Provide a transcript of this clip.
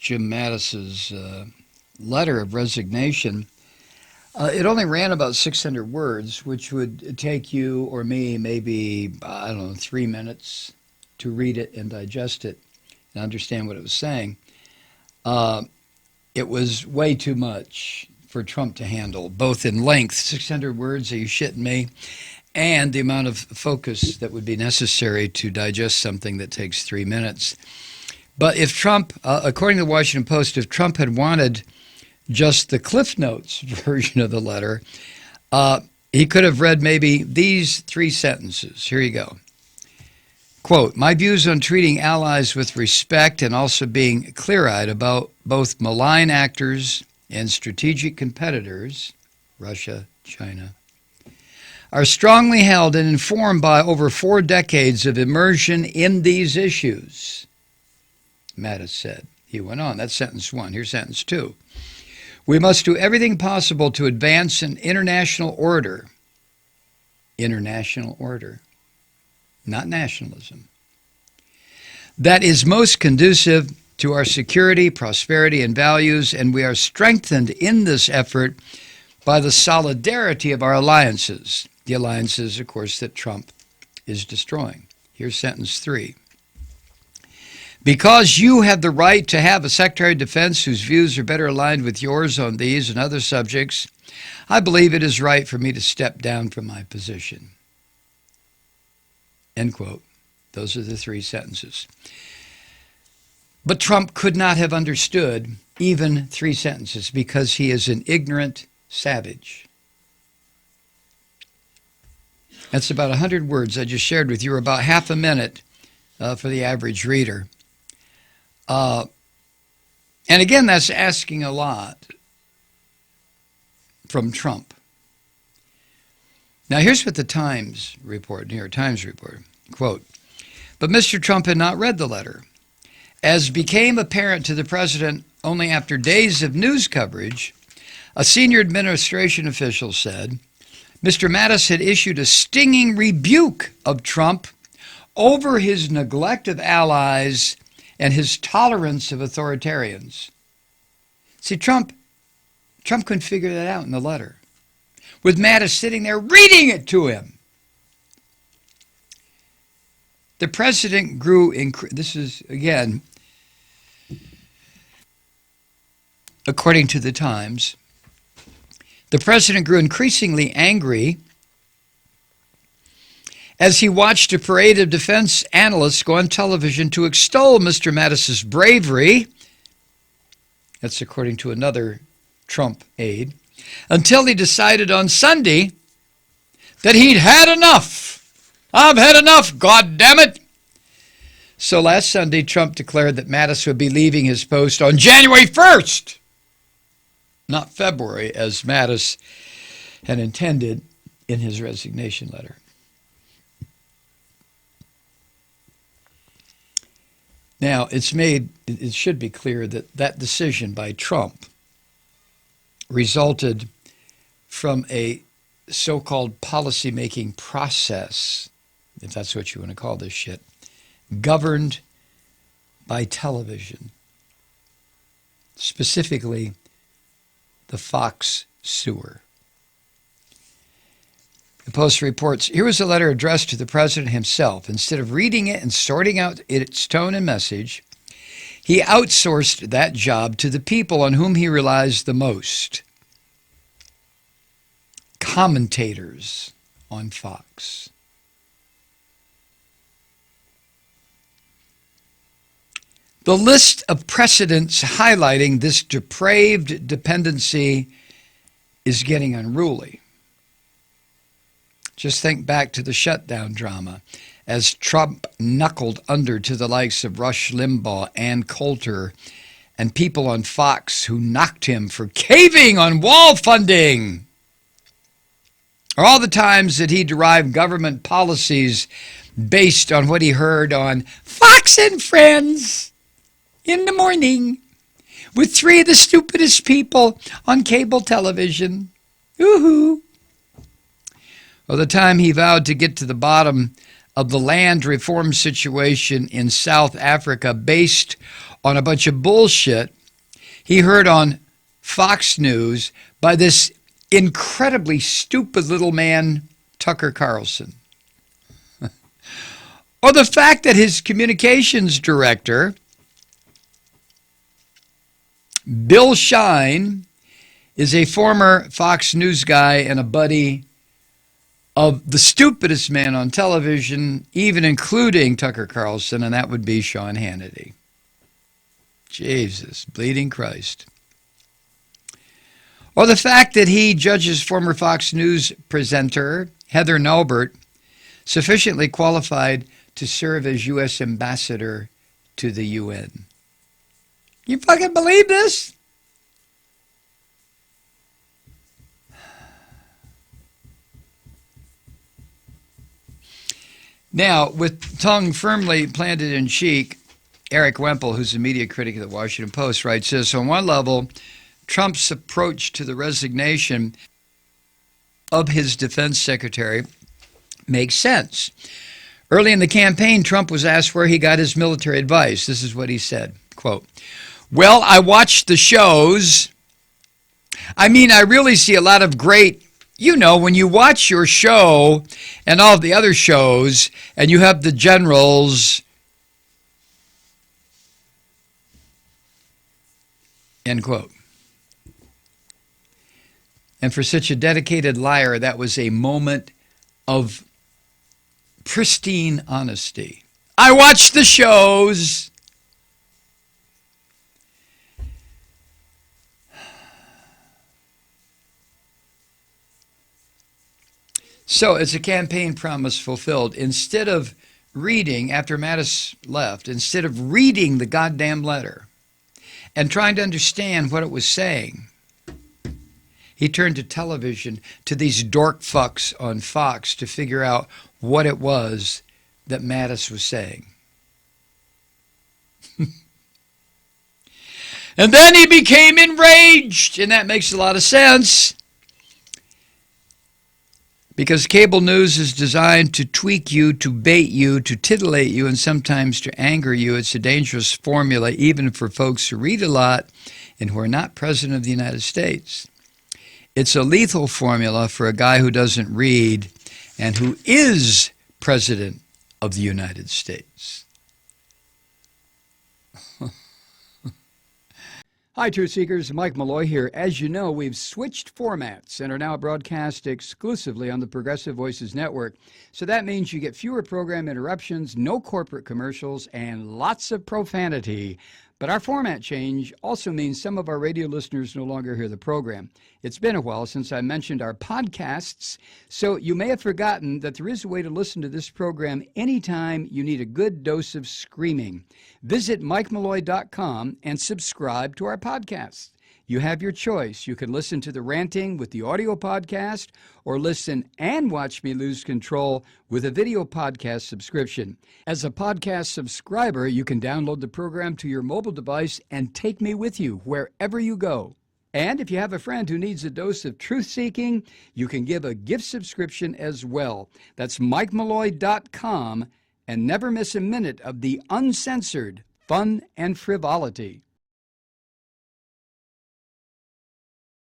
Jim Mattis's letter of resignation. It only ran about 600 words, which would take you or me maybe, I don't know, 3 minutes to read it and digest it and understand what it was saying. It was way too much for Trump to handle, both in length, 600 words, are you shitting me, and the amount of focus that would be necessary to digest something that takes 3 minutes. But if Trump, according to the Washington Post, if Trump had wanted just the CliffsNotes version of the letter, he could have read maybe these 3 sentences. Here you go. Quote, my views on treating allies with respect and also being clear-eyed about both malign actors and strategic competitors, Russia, China, are strongly held and informed by over 4 decades of immersion in these issues, Mattis said. He went on. That's sentence 1. Here's sentence 2. We must do everything possible to advance an international order, not nationalism, that is most conducive to our security, prosperity, and values, and we are strengthened in this effort by the solidarity of our alliances. The alliances, of course, that Trump is destroying. Here's sentence 3. Because you have the right to have a Secretary of Defense whose views are better aligned with yours on these and other subjects, I believe it is right for me to step down from my position. End quote. Those are the 3 sentences. But Trump could not have understood even 3 sentences because he is an ignorant savage. That's about 100 words I just shared with you, or about half a minute for the average reader. And again, that's asking a lot from Trump. Now, here's what the Times report, New York Times report, quote, but Mr. Trump had not read the letter. As became apparent to the president only after days of news coverage, a senior administration official said Mr. Mattis had issued a stinging rebuke of Trump over his neglect of allies and his tolerance of authoritarians. See, Trump couldn't figure that out in the letter, with Mattis sitting there reading it to him. The president grew, this is, again, according to the Times, the president grew increasingly angry as he watched a parade of defense analysts go on television to extol Mr. Mattis's bravery, that's according to another Trump aide, until he decided on Sunday that he'd had enough. I've had enough, God damn it. So last Sunday, Trump declared that Mattis would be leaving his post on January 1st, not February, as Mattis had intended in his resignation letter. Now, it should be clear that that decision by Trump resulted from a so-called policy-making process, if that's what you want to call this shit, governed by television, specifically the Fox sewer. The Post reports, here was a letter addressed to the president himself. Instead of reading it and sorting out its tone and message, he outsourced that job to the people on whom he relies the most. Commentators on Fox. The list of precedents highlighting this depraved dependency is getting unruly. Just think back to the shutdown drama as Trump knuckled under to the likes of Rush Limbaugh, Ann Coulter, and people on Fox who knocked him for caving on wall funding. Or all the times that he derived government policies based on what he heard on Fox and Friends in the morning with 3 of the stupidest people on cable television. Woohoo! Or the time he vowed to get to the bottom of the land reform situation in South Africa based on a bunch of bullshit he heard on Fox News by this incredibly stupid little man, Tucker Carlson. Or the fact that his communications director, Bill Shine, is a former Fox News guy and a buddy of the stupidest man on television, even including Tucker Carlson, and that would be Sean Hannity. Jesus, bleeding Christ. Or the fact that he judges former Fox News presenter Heather Naubert sufficiently qualified to serve as U.S. ambassador to the UN. You fucking believe this? Now, with tongue firmly planted in cheek, Eric Wemple, who's a media critic of the Washington Post, writes this: on one level, Trump's approach to the resignation of his defense secretary makes sense. Early in the campaign, Trump was asked where he got his military advice. This is what he said, quote, "Well, I watched the shows. I mean, I really see a lot of great, you know, when you watch your show and all the other shows and you have the generals," end quote. And for such a dedicated liar, that was a moment of pristine honesty. I watched the shows. So it's a campaign promise fulfilled. Instead of reading, after Mattis left, instead of reading the goddamn letter and trying to understand what it was saying, he turned to television, to these dork fucks on Fox, to figure out what it was that Mattis was saying. And then he became enraged, and that makes a lot of sense, because cable news is designed to tweak you, to bait you, to titillate you, and sometimes to anger you. It's a dangerous formula, even for folks who read a lot and who are not president of the United States. It's a lethal formula for a guy who doesn't read and who is president of the United States. Hi, Truth Seekers. Mike Malloy here. As you know, we've switched formats and are now broadcast exclusively on the Progressive Voices Network. So that means you get fewer program interruptions, no corporate commercials, and lots of profanity. But our format change also means some of our radio listeners no longer hear the program. It's been a while since I mentioned our podcasts, so you may have forgotten that there is a way to listen to this program anytime you need a good dose of screaming. Visit MikeMalloy.com and subscribe to our podcasts. You have your choice. You can listen to The Ranting with the audio podcast or listen and watch me lose control with a video podcast subscription. As a podcast subscriber, you can download the program to your mobile device and take me with you wherever you go. And if you have a friend who needs a dose of truth-seeking, you can give a gift subscription as well. That's MikeMalloy.com, and never miss a minute of the uncensored fun and frivolity.